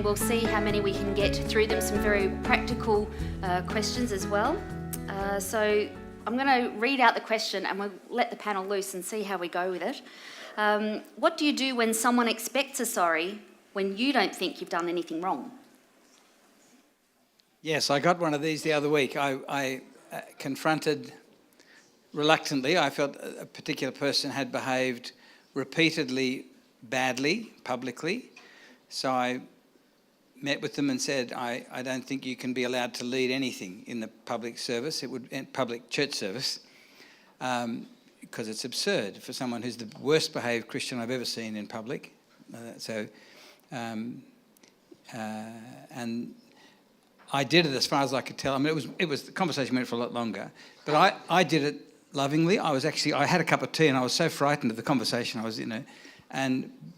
and we'll see how many we can get through them. Some very practical questions as well. So I'm going to read out the question and we'll let the panel loose and see how we go with it. What do you do when someone expects a sorry when you don't think you've done anything wrong? Yes, I got one of these the other week. I confronted reluctantly. I felt a particular person had behaved repeatedly badly, publicly. So I met with them and said, I don't think you can be allowed to lead anything in the public service. It would public church service, because it's absurd for someone who's the worst behaved Christian I've ever seen in public. And I did it as far as I could tell. I mean, the conversation went for a lot longer, but I did it lovingly. I had a cup of tea and I was so frightened of the conversation I was in.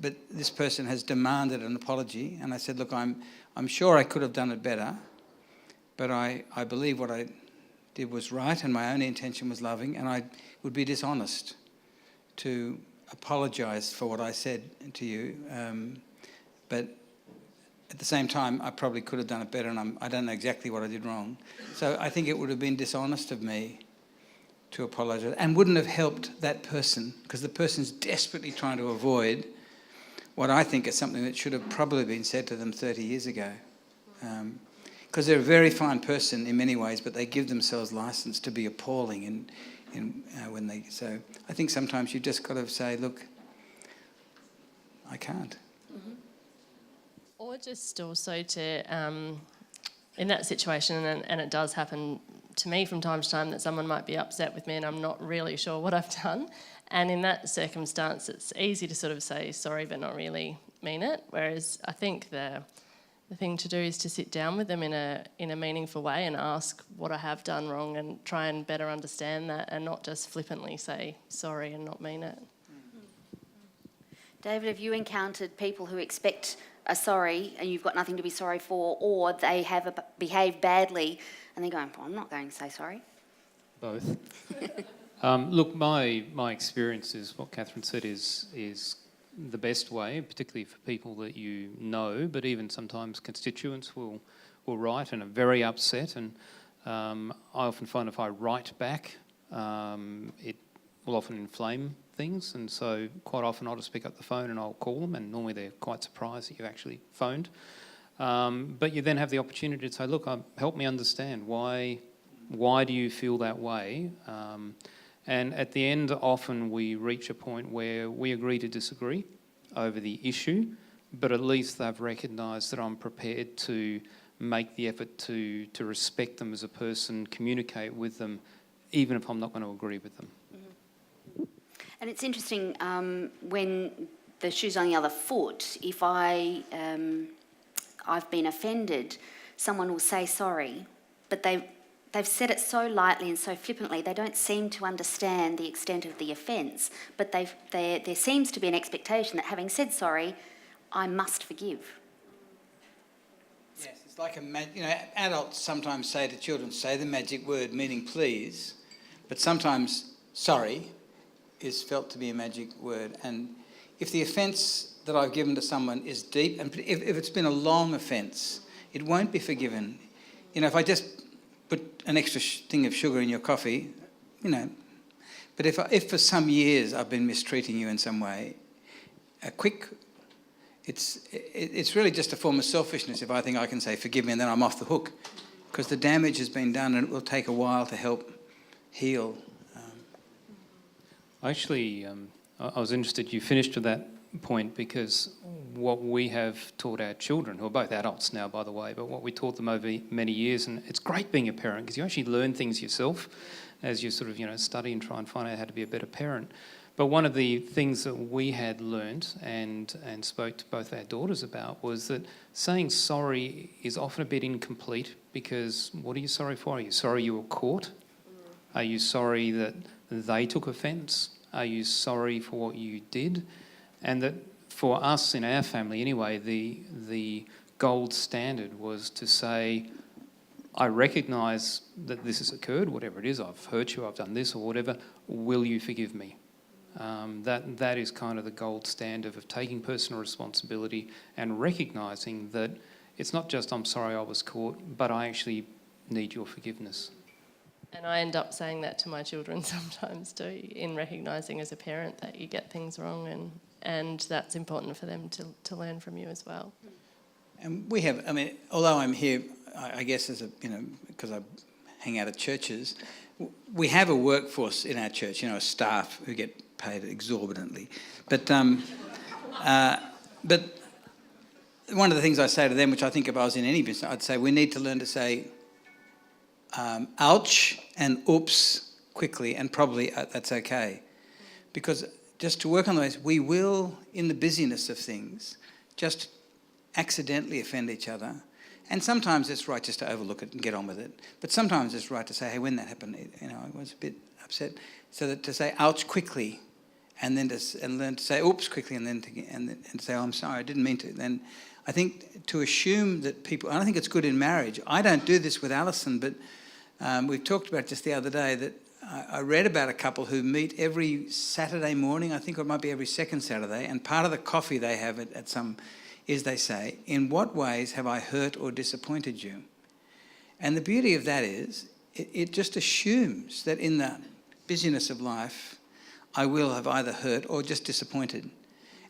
But this person has demanded an apology, and I said, look, I'm sure I could have done it better, but I believe what I did was right and my only intention was loving, and I would be dishonest to apologise for what I said to you. But at the same time, I probably could have done it better, and I don't know exactly what I did wrong. So I think it would have been dishonest of me to apologise, and wouldn't have helped that person, because the person's desperately trying to avoid what I think is something that should have probably been said to them 30 years ago. Because they're a very fine person in many ways, but they give themselves licence to be appalling when they... So I think sometimes you've just got to say, look, I can't. Mm-hmm. Or just also to, in that situation, and it does happen to me from time to time, that someone might be upset with me and I'm not really sure what I've done. And in that circumstance, it's easy to sort of say sorry but not really mean it. Whereas I think the thing to do is to sit down with them in a meaningful way and ask what I have done wrong and try and better understand that, and not just flippantly say sorry and not mean it. David, have you encountered people who expect a sorry and you've got nothing to be sorry for, or they have behaved badly and they're going, well, I'm not going to say sorry? Both. Look, my experience is what Catherine said is the best way, particularly for people that you know, but even sometimes constituents will write and are very upset, and I often find if I write back, it will often inflame things, and so quite often I'll just pick up the phone and I'll call them, and normally they're quite surprised that you actually phoned. But you then have the opportunity to say, look, help me understand why do you feel that way? And at the end, often we reach a point where we agree to disagree over the issue, but at least they've recognised that I'm prepared to make the effort to respect them as a person, communicate with them, even if I'm not going to agree with them. Mm-hmm. And it's interesting, when the shoe's on the other foot, if I've been offended, someone will say sorry, but they've said it so lightly and so flippantly, they don't seem to understand the extent of the offence, but there seems to be an expectation that having said sorry, I must forgive. Yes, it's like adults sometimes say to children, say the magic word, meaning please, but sometimes sorry is felt to be a magic word. And if the offence that I've given to someone is deep, and if it's been a long offence, it won't be forgiven. If I just put an extra thing of sugar in your coffee, but if for some years I've been mistreating you in some way, it's really just a form of selfishness if I think I can say forgive me and then I'm off the hook, because the damage has been done and it will take a while to help heal. Actually, I was interested you finished with that point, because what we have taught our children, who are both adults now, by the way, but what we taught them over many years, and it's great being a parent because you actually learn things yourself as you sort of study and try and find out how to be a better parent. But one of the things that we had learnt and spoke to both our daughters about was that saying sorry is often a bit incomplete, because what are you sorry for? Are you sorry you were caught? Are you sorry that they took offence? Are you sorry for what you did? And that for us in our family anyway, the gold standard was to say, I recognise that this has occurred, whatever it is, I've hurt you, I've done this or whatever, will you forgive me? That is kind of the gold standard of taking personal responsibility and recognising that it's not just I'm sorry I was caught, but I actually need your forgiveness. And I end up saying that to my children sometimes too, in recognising as a parent that you get things wrong, and that's important for them to learn from you as well. And we have, I mean, although I'm here, I guess as a, because I hang out at churches, we have a workforce in our church, a staff who get paid exorbitantly. But one of the things I say to them, which I think if I was in any business, I'd say we need to learn to say ouch and oops quickly, and probably that's okay. Because just to work on those, we will, in the busyness of things, just accidentally offend each other. And sometimes it's right just to overlook it and get on with it. But sometimes it's right to say, hey, when that happened, I was a bit upset. So that to say ouch quickly, and then and learn to say oops quickly, and then to say, oh, I'm sorry, I didn't mean to. Then I think to assume that people, and I think it's good in marriage. I don't do this with Alison, but we've talked about it just the other day that I read about a couple who meet every Saturday morning, I think it might be every second Saturday, and part of the coffee they have at some is they say, in what ways have I hurt or disappointed you? And the beauty of that is it just assumes that in the busyness of life, I will have either hurt or just disappointed.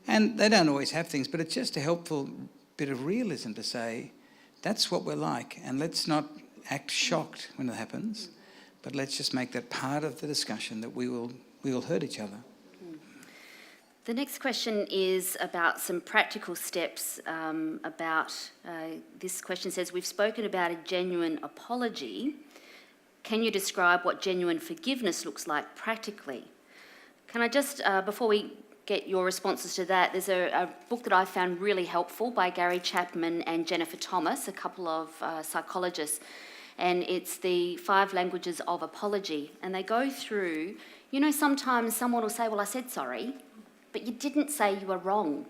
And they don't always have things, but it's just a helpful bit of realism to say, that's what we're like, and let's not act shocked when it happens, but let's just make that part of the discussion that we will hurt each other. The next question is about some practical steps this question says, we've spoken about a genuine apology. Can you describe what genuine forgiveness looks like practically? Can I just, before we get your responses to that, there's a book that I found really helpful by Gary Chapman and Jennifer Thomas, a couple of psychologists, and it's the 5 languages of apology. And they go through, sometimes someone will say, well, I said sorry, but you didn't say you were wrong.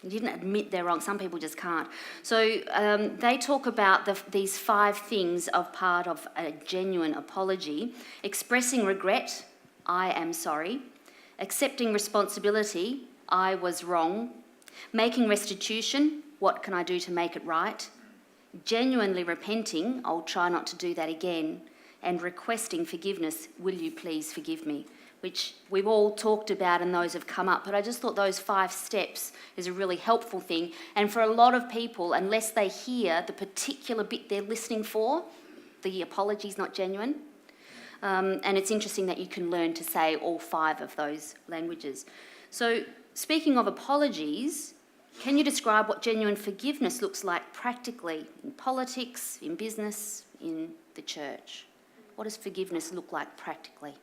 You didn't admit they're wrong. Some people just can't. So they talk about these 5 things of part of a genuine apology: expressing regret, I am sorry; accepting responsibility, I was wrong; making restitution, what can I do to make it right; genuinely repenting, I'll try not to do that again; and requesting forgiveness, will you please forgive me? Which we've all talked about and those have come up, but I just thought those 5 steps is a really helpful thing. And for a lot of people, unless they hear the particular bit they're listening for, the apology's not genuine. And it's interesting that you can learn to say all 5 of those languages. So speaking of apologies, can you describe what genuine forgiveness looks like practically in politics, in business, in the church? What does forgiveness look like practically?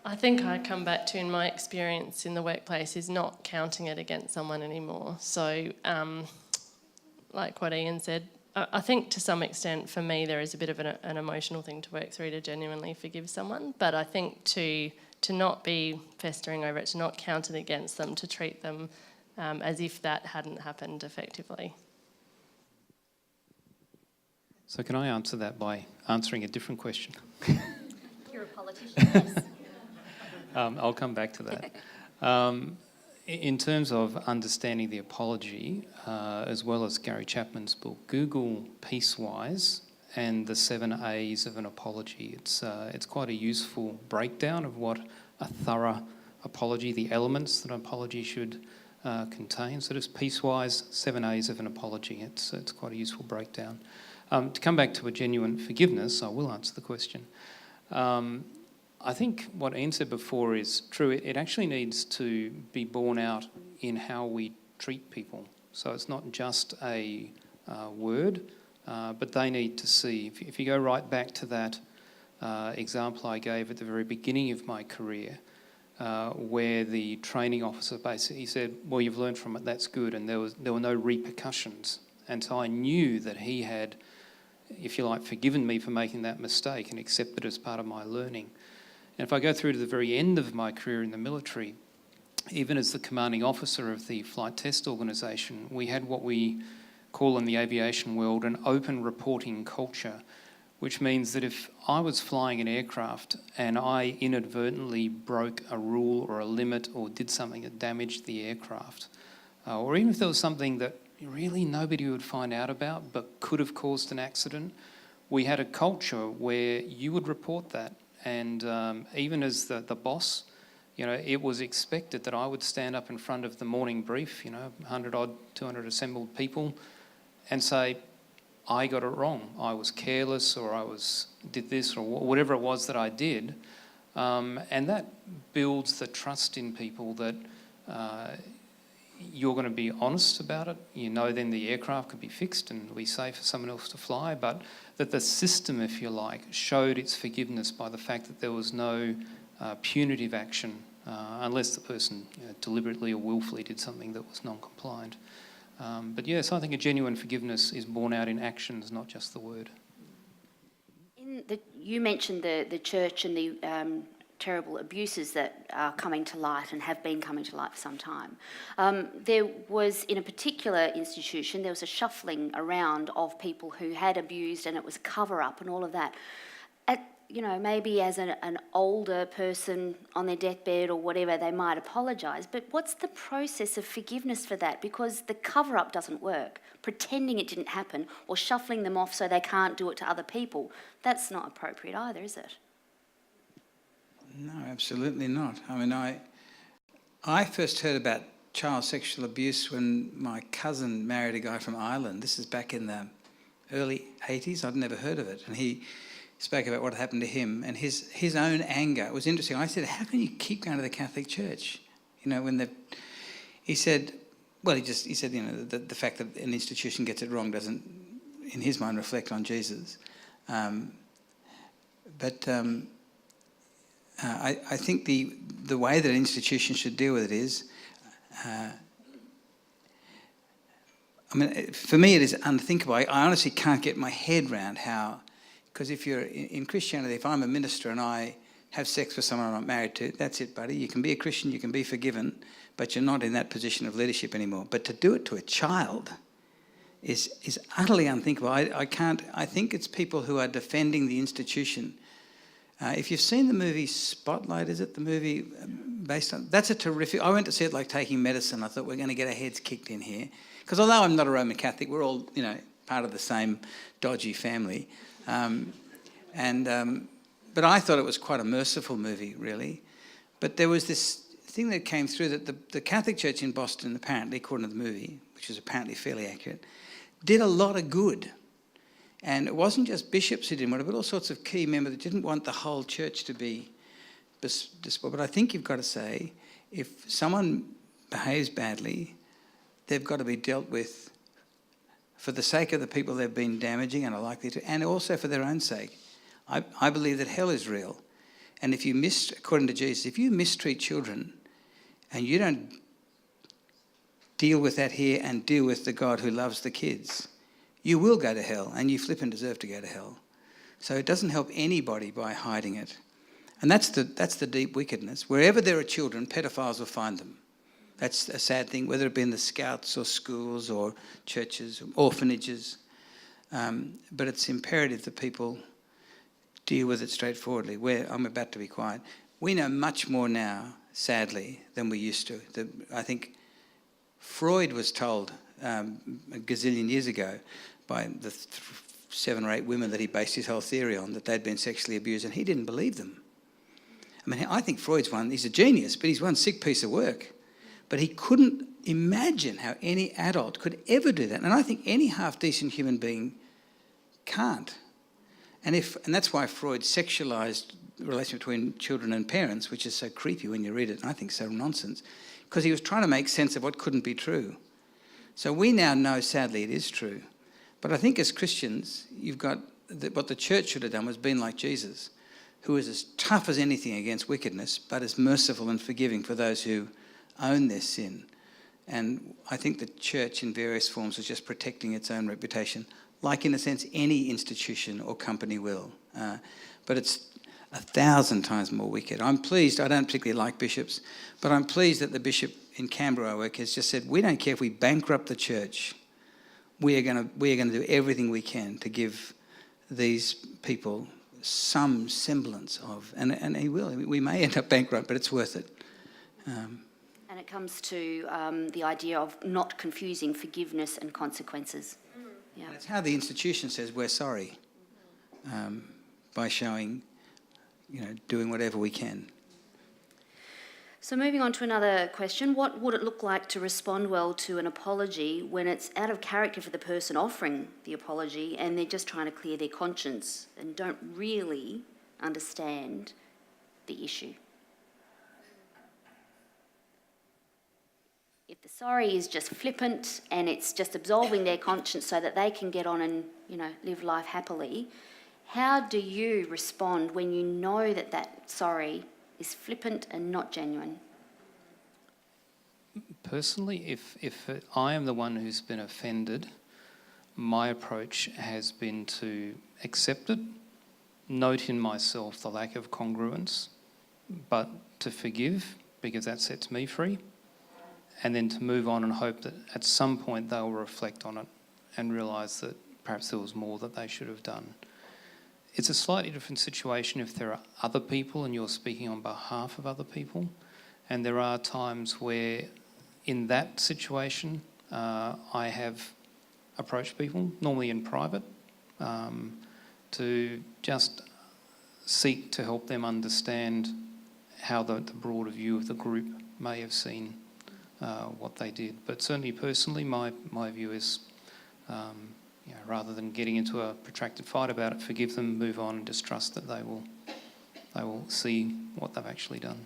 I think I come back to, in my experience in the workplace, is not counting it against someone anymore. So, like what Ian said, I think to some extent for me there is a bit of an emotional thing to work through to genuinely forgive someone, but I think to not be festering over it, to not count it against them, to treat them as if that hadn't happened effectively. So can I answer that by answering a different question? You're a politician, yes. I'll come back to that. In terms of understanding the apology, as well as Gary Chapman's book, Google Peacewise and the 7 A's of an apology. It's quite a useful breakdown of what a thorough apology, the elements that an apology should contain. So just Peacewise, 7 A's of an apology. It's quite a useful breakdown. To come back to a genuine forgiveness, I will answer the question. I think what Ian said before is true. It actually needs to be borne out in how we treat people. So it's not just a word, but they need to see. If you go right back to that example I gave at the very beginning of my career, where the training officer basically said, well, you've learned from it, that's good, and there were no repercussions. And so I knew that he had, if you like, forgiven me for making that mistake and accepted it as part of my learning. And if I go through to the very end of my career in the military, even as the commanding officer of the flight test organisation, we had what we call in the aviation world an open reporting culture, which means that if I was flying an aircraft and I inadvertently broke a rule or a limit or did something that damaged the aircraft, or even if there was something that really nobody would find out about but could have caused an accident, we had a culture where you would report that. And even as the boss, it was expected that I would stand up in front of the morning brief, 100 odd, 200 assembled people, and say, I got it wrong. I was careless, or did this, or whatever it was that I did. And that builds the trust in people that you're going to be honest about it. Then the aircraft could be fixed and be safe for someone else to fly, but that the system, if you like, showed its forgiveness by the fact that there was no punitive action unless the person deliberately or willfully did something that was non-compliant. But yes, I think a genuine forgiveness is borne out in actions, not just the word. You mentioned the church and the terrible abuses that are coming to light and have been coming to light for some time. There was, in a particular institution, there was a shuffling around of people who had abused, and it was a cover-up and all of that. Maybe as an older person on their deathbed or whatever, they might apologise, but what's the process of forgiveness for that? Because the cover-up doesn't work. Pretending it didn't happen or shuffling them off so they can't do it to other people, that's not appropriate either, is it? No, absolutely not. I mean, I first heard about child sexual abuse when my cousin married a guy from Ireland. This is back in the early 80s. I'd never heard of it. And he spoke about what had happened to him and his own anger. It was interesting. I said, how can you keep going to the Catholic Church? He said, the fact that an institution gets it wrong doesn't, in his mind, reflect on Jesus. I think the way that an institution should deal with it is, for me it is unthinkable. I honestly can't get my head around how, because if you're in Christianity, if I'm a minister and I have sex with someone I'm not married to, that's it, buddy. You can be a Christian, you can be forgiven, but you're not in that position of leadership anymore. But to do it to a child is utterly unthinkable. I think it's people who are defending the institution. If you've seen the movie Spotlight, is it the movie based on... That's a terrific... I went to see it like taking medicine. I thought we're going to get our heads kicked in here. Because although I'm not a Roman Catholic, we're all, part of the same dodgy family. But I thought it was quite a merciful movie, really. But there was this thing that came through that the Catholic Church in Boston, apparently, according to the movie, which is apparently fairly accurate, did a lot of good. And it wasn't just bishops who didn't want it, but all sorts of key members that didn't want the whole church to be despoiled. But I think you've got to say, if someone behaves badly, they've got to be dealt with for the sake of the people they've been damaging and are likely to, and also for their own sake. I believe that hell is real. And if you according to Jesus, if you mistreat children and you don't deal with that here and deal with the God who loves the kids, you will go to hell, and you flippin' deserve to go to hell. So it doesn't help anybody by hiding it. And that's the deep wickedness. Wherever there are children, pedophiles will find them. That's a sad thing, whether it be in the scouts or schools or churches, or orphanages. But it's imperative that people deal with it straightforwardly. I'm about to be quiet. We know much more now, sadly, than we used to. I think Freud was told a gazillion years ago by the 7 or 8 women that he based his whole theory on, that they'd been sexually abused, and he didn't believe them. I think Freud's he's a genius, but he's one sick piece of work. But he couldn't imagine how any adult could ever do that. And I think any half-decent human being can't. And that's why Freud sexualised the relation between children and parents, which is so creepy when you read it, and I think so nonsense, because he was trying to make sense of what couldn't be true. So we now know, sadly, it is true. But I think as Christians, you've got... what the church should have done was been like Jesus, who is as tough as anything against wickedness, but as merciful and forgiving for those who own their sin. And I think the church in various forms is just protecting its own reputation, like in a sense any institution or company will. But it's 1,000 times more wicked. I'm pleased, I don't particularly like bishops, but I'm pleased that the bishop in Canberra I work has just said, we don't care if we bankrupt the church, we are going to do everything we can to give these people some semblance of, and he will. We may end up bankrupt, but it's worth it. And it comes to the idea of not confusing forgiveness and consequences. Yeah. It's how the institution says we're sorry, by showing, doing whatever we can. So moving on to another question, what would it look like to respond well to an apology when it's out of character for the person offering the apology and they're just trying to clear their conscience and don't really understand the issue? If the sorry is just flippant and it's just absolving their conscience so that they can get on and, live life happily, how do you respond when you know that sorry is flippant and not genuine? Personally, if I am the one who's been offended, my approach has been to accept it, note in myself the lack of congruence, but to forgive because that sets me free, and then to move on and hope that at some point they'll reflect on it and realise that perhaps there was more that they should have done. It's a slightly different situation if there are other people and you're speaking on behalf of other people. And there are times where in that situation I have approached people, normally in private, to just seek to help them understand how the broader view of the group may have seen what they did. But certainly personally, my view is rather than getting into a protracted fight about it, forgive them, move on, and just trust that they will see what they've actually done.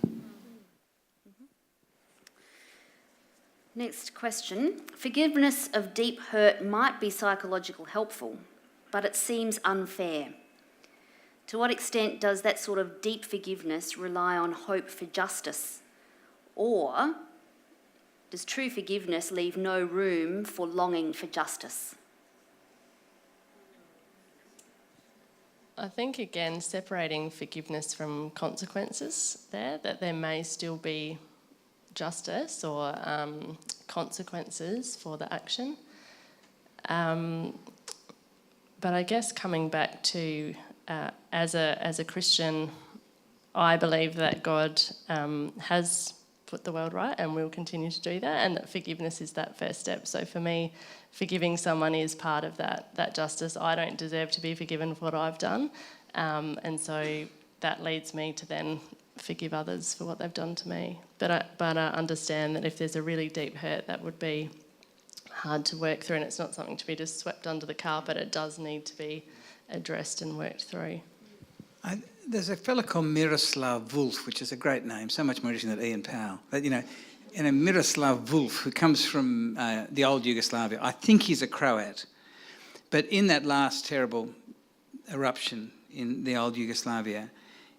Next question. Forgiveness of deep hurt might be psychologically helpful, but it seems unfair. To what extent does that sort of deep forgiveness rely on hope for justice? Or does true forgiveness leave no room for longing for justice? I think, again, separating forgiveness from consequences that there may still be justice or consequences for the action. But I guess coming back to, as a Christian, I believe that God has put the world right and will continue to do that, and that forgiveness is that first step. So for me, forgiving someone is part of that justice. I don't deserve to be forgiven for what I've done, and so that leads me to then forgive others for what they've done to me. But I understand that if there's a really deep hurt, that would be hard to work through, and it's not something to be just swept under the carpet. It does need to be addressed and worked through. There's a fellow called Miroslav Volf, which is a great name, so much more interesting than Ian Powell. But, Miroslav Volf, who comes from the old Yugoslavia, I think he's a Croat. But in that last terrible eruption in the old Yugoslavia,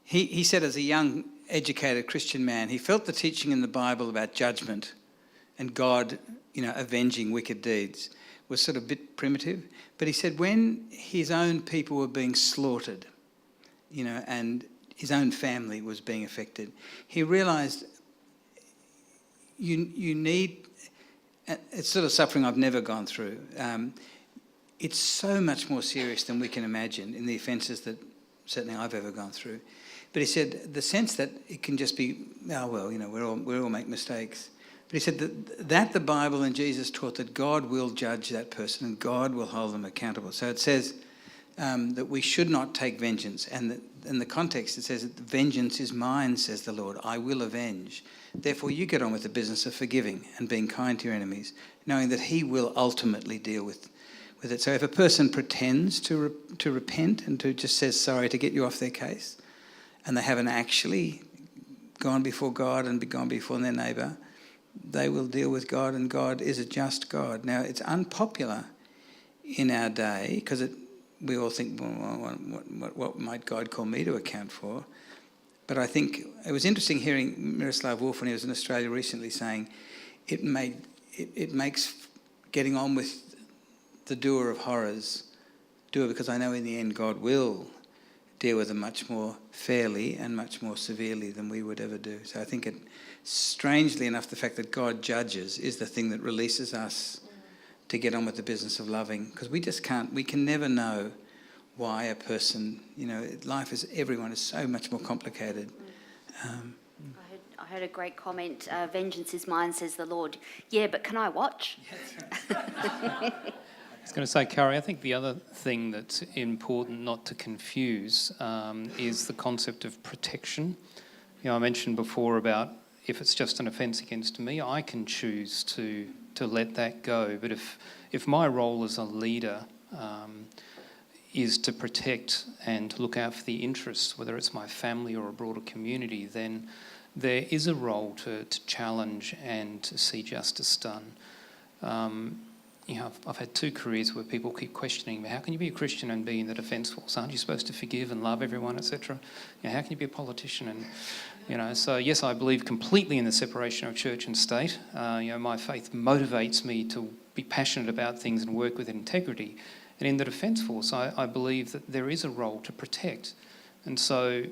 he said as a young, educated Christian man, he felt the teaching in the Bible about judgment and God, avenging wicked deeds was sort of a bit primitive. But he said when his own people were being slaughtered, and his own family was being affected, he realised you need, it's sort of suffering I've never gone through. It's so much more serious than we can imagine in the offences that certainly I've ever gone through. But he said the sense that it can just be, we all make mistakes. But he said that the Bible and Jesus taught that God will judge that person and God will hold them accountable. So it says that we should not take vengeance. And in the context it says that vengeance is mine, says the Lord. I will avenge. Therefore you get on with the business of forgiving and being kind to your enemies, knowing that he will ultimately deal with it. So if a person pretends to repent and to just says sorry to get you off their case, and they haven't actually gone before God and gone before their neighbour, they will deal with God, and God is a just God. Now, it's unpopular in our day because we all think, what might God call me to account for? But I think it was interesting hearing Miroslav Volf when he was in Australia recently saying it makes getting on with the doer of horrors because I know in the end God will deal with them much more fairly and much more severely than we would ever do. So I think strangely enough, the fact that God judges is the thing that releases us to get on with the business of loving, because we can never know why a person, life is, everyone is so much more complicated. I heard a great comment, vengeance is mine, says the Lord. Yeah, but can I watch? I was going to say, Carrie, I think the other thing that's important not to confuse is the concept of protection. I mentioned before about if it's just an offence against me, I can choose to let that go. But if my role as a leader is to protect and to look out for the interests, whether it's my family or a broader community, then there is a role to challenge and to see justice done. I've had 2 careers where people keep questioning me, how can you be a Christian and be in the defence force? Aren't you supposed to forgive and love everyone, etc.? How can you be a politician? And so yes, I believe completely in the separation of church and state. My faith motivates me to be passionate about things and work with integrity. And in the defence force, I believe that there is a role to protect. And so,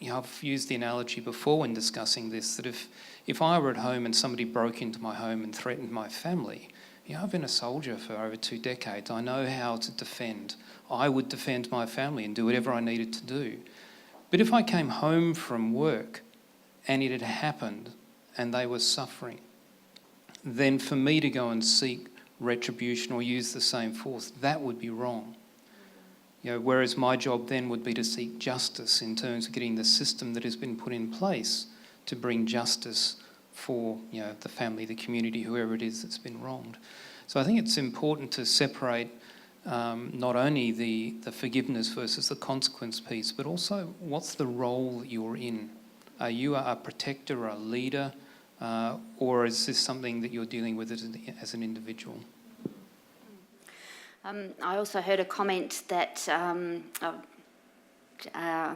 I've used the analogy before when discussing this, that if I were at home and somebody broke into my home and threatened my family, I've been a soldier for over 2 decades. I know how to defend. I would defend my family and do whatever I needed to do. But if I came home from work and it had happened and they were suffering, then for me to go and seek retribution or use the same force, that would be wrong. Whereas my job then would be to seek justice in terms of getting the system that has been put in place to bring justice for the family, the community, whoever it is that's been wronged. So I think it's important to separate not only the forgiveness versus the consequence piece, but also what's the role that you're in. Are you a protector, a leader, or is this something that you're dealing with as an individual? I also heard a comment that I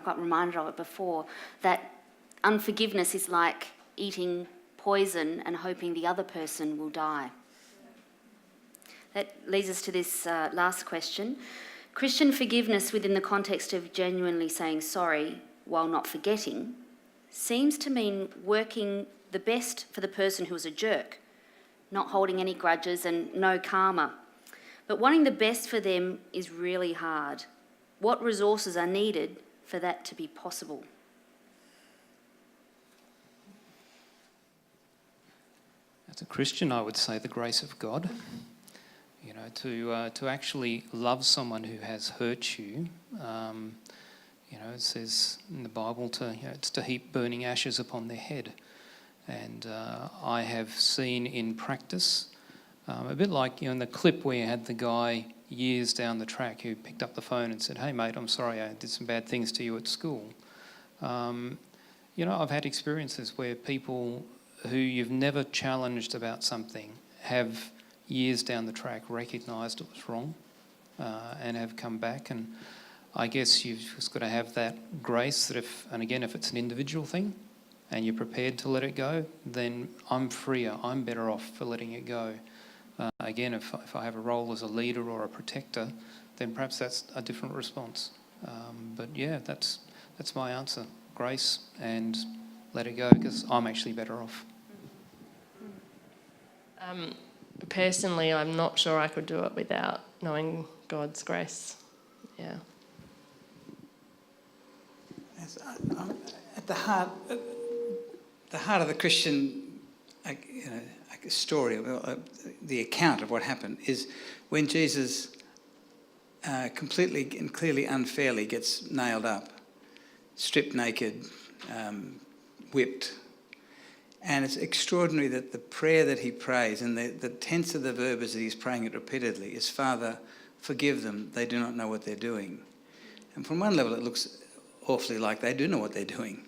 got reminded of it before, that unforgiveness is like eating poison and hoping the other person will die. That leads us to this last question. Christian forgiveness within the context of genuinely saying sorry while not forgetting seems to mean working the best for the person who was a jerk, not holding any grudges and no karma. But wanting the best for them is really hard. What resources are needed for that to be possible? As a Christian, I would say the grace of God. To actually love someone who has hurt you. It says in the Bible it's to heap burning ashes upon their head. And I have seen in practice, a bit like in the clip where you had the guy years down the track who picked up the phone and said, "Hey mate, I'm sorry I did some bad things to you at school." I've had experiences where people who you've never challenged about something have years down the track recognised it was wrong and have come back. And I guess you've just got to have that grace that if it's an individual thing and you're prepared to let it go, then I'm freer, I'm better off for letting it go. If I have a role as a leader or a protector, then perhaps that's a different response. That's my answer. Grace and let it go, because I'm actually better off. Personally, I'm not sure I could do it without knowing God's grace. Yeah. At the heart of the Christian story, the account of what happened, is when Jesus completely and clearly unfairly gets nailed up, stripped naked, whipped. And it's extraordinary that the prayer that he prays, and the tense of the verb is that he's praying it repeatedly, is, "Father, forgive them, they do not know what they're doing." And from one level it looks awfully like they do know what they're doing,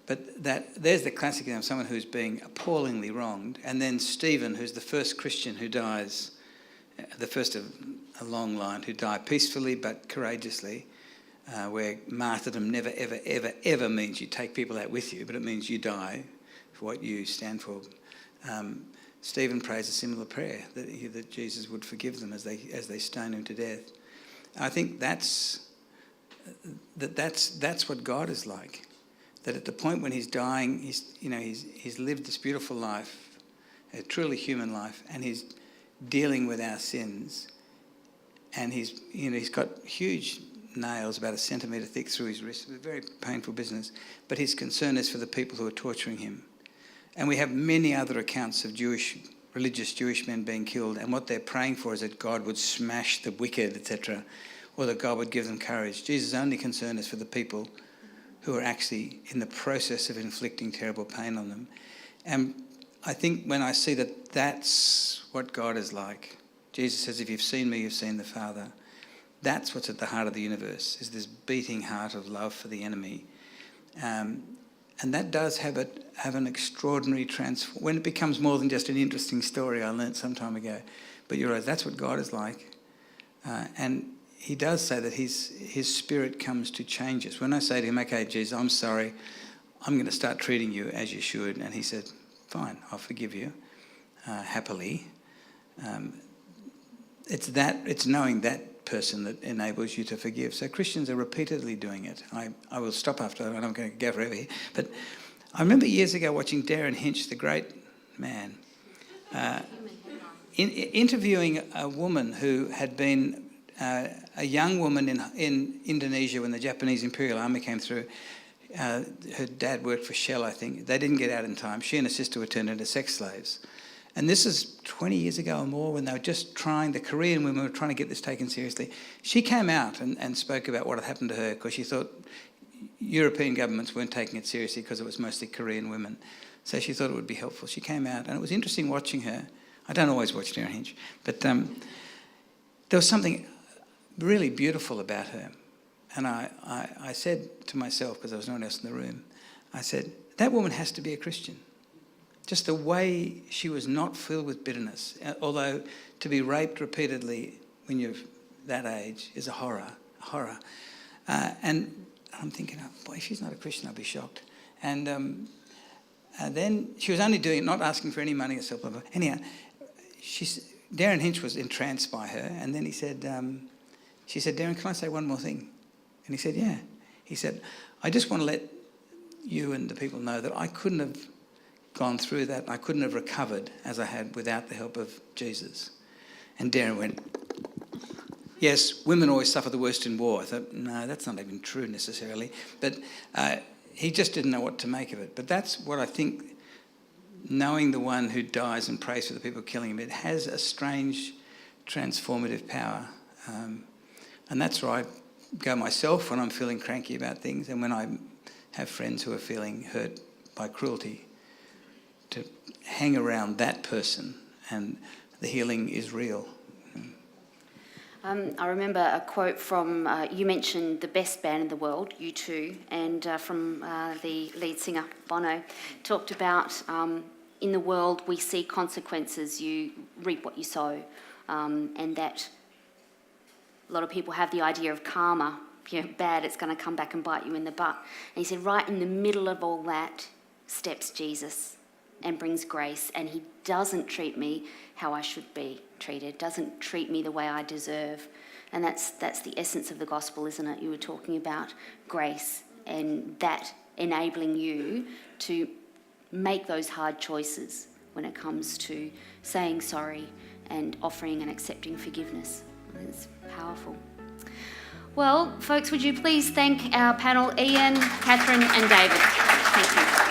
but there's the classic example of someone who's being appallingly wronged, and then Stephen, who's the first Christian who dies, the first of a long line, who died peacefully but courageously, where martyrdom never, ever, ever, ever means you take people out with you, but it means you die for what you stand for. Stephen prays a similar prayer, that Jesus would forgive them as they stone him to death. I think that's what God is like. That at the point when he's dying, he's lived this beautiful life, a truly human life, and he's dealing with our sins, and he's got huge nails about a centimetre thick through his wrist. It was a very painful business. But his concern is for the people who are torturing him. And we have many other accounts of religious Jewish men being killed, and what they're praying for is that God would smash the wicked, etc., or that God would give them courage. Jesus' only concern is for the people who are actually in the process of inflicting terrible pain on them. And I think when I see that that's what God is like, Jesus says, if you've seen me, you've seen the Father. That's what's at the heart of the universe, is this beating heart of love for the enemy. And that does have an extraordinary transform. When it becomes more than just an interesting story, I learnt some time ago. But you're right, that's what God is like. And he does say that his spirit comes to change us. When I say to him, okay, Jesus, I'm sorry, I'm going to start treating you as you should. And he said, fine, I'll forgive you, happily. It's knowing that person that enables you to forgive. So Christians are repeatedly doing it. I will stop after that. I'm not going to go forever here. But I remember years ago watching Darren Hinch, the great man, interviewing a woman who had been a young woman in Indonesia when the Japanese Imperial Army came through. Her dad worked for Shell, I think. They didn't get out in time. She and her sister were turned into sex slaves. And this is 20 years ago or more, when they were just the Korean women were trying to get this taken seriously. She came out and spoke about what had happened to her, because she thought European governments weren't taking it seriously because it was mostly Korean women. So she thought it would be helpful. She came out, and it was interesting watching her. I don't always watch Darren Hinch, but there was something really beautiful about her. And I said to myself, because there was no one else in the room, I said, that woman has to be a Christian. Just the way she was not filled with bitterness. Although to be raped repeatedly when you're that age is a horror. And I'm thinking, oh boy, if she's not a Christian, I'll be shocked. And then she was only doing it, not asking for any money herself. Anyhow, Darren Hinch was entranced by her. And then she said, Darren, can I say one more thing? And he said, yeah. He said, I just want to let you and the people know that I couldn't have gone through that. I couldn't have recovered as I had without the help of Jesus. And Darren went, yes, women always suffer the worst in war. I thought, no, that's not even true necessarily. But he just didn't know what to make of it. But that's what I think, knowing the one who dies and prays for the people killing him, it has a strange transformative power. And that's where I go myself when I'm feeling cranky about things, and when I have friends who are feeling hurt by cruelty, to hang around that person, and the healing is real. I remember a quote from, you mentioned the best band in the world, U2, and from the lead singer, Bono, talked about in the world we see consequences, you reap what you sow, and that a lot of people have the idea of karma. If you're bad, it's going to come back and bite you in the butt. And he said, right in the middle of all that steps Jesus and brings grace, and he doesn't treat me how I should be treated, doesn't treat me the way I deserve. And that's the essence of the gospel, isn't it? You were talking about grace, and that enabling you to make those hard choices when it comes to saying sorry and offering and accepting forgiveness. It's powerful. Well, folks, would you please thank our panel, Ian, Catherine and David. Thank you.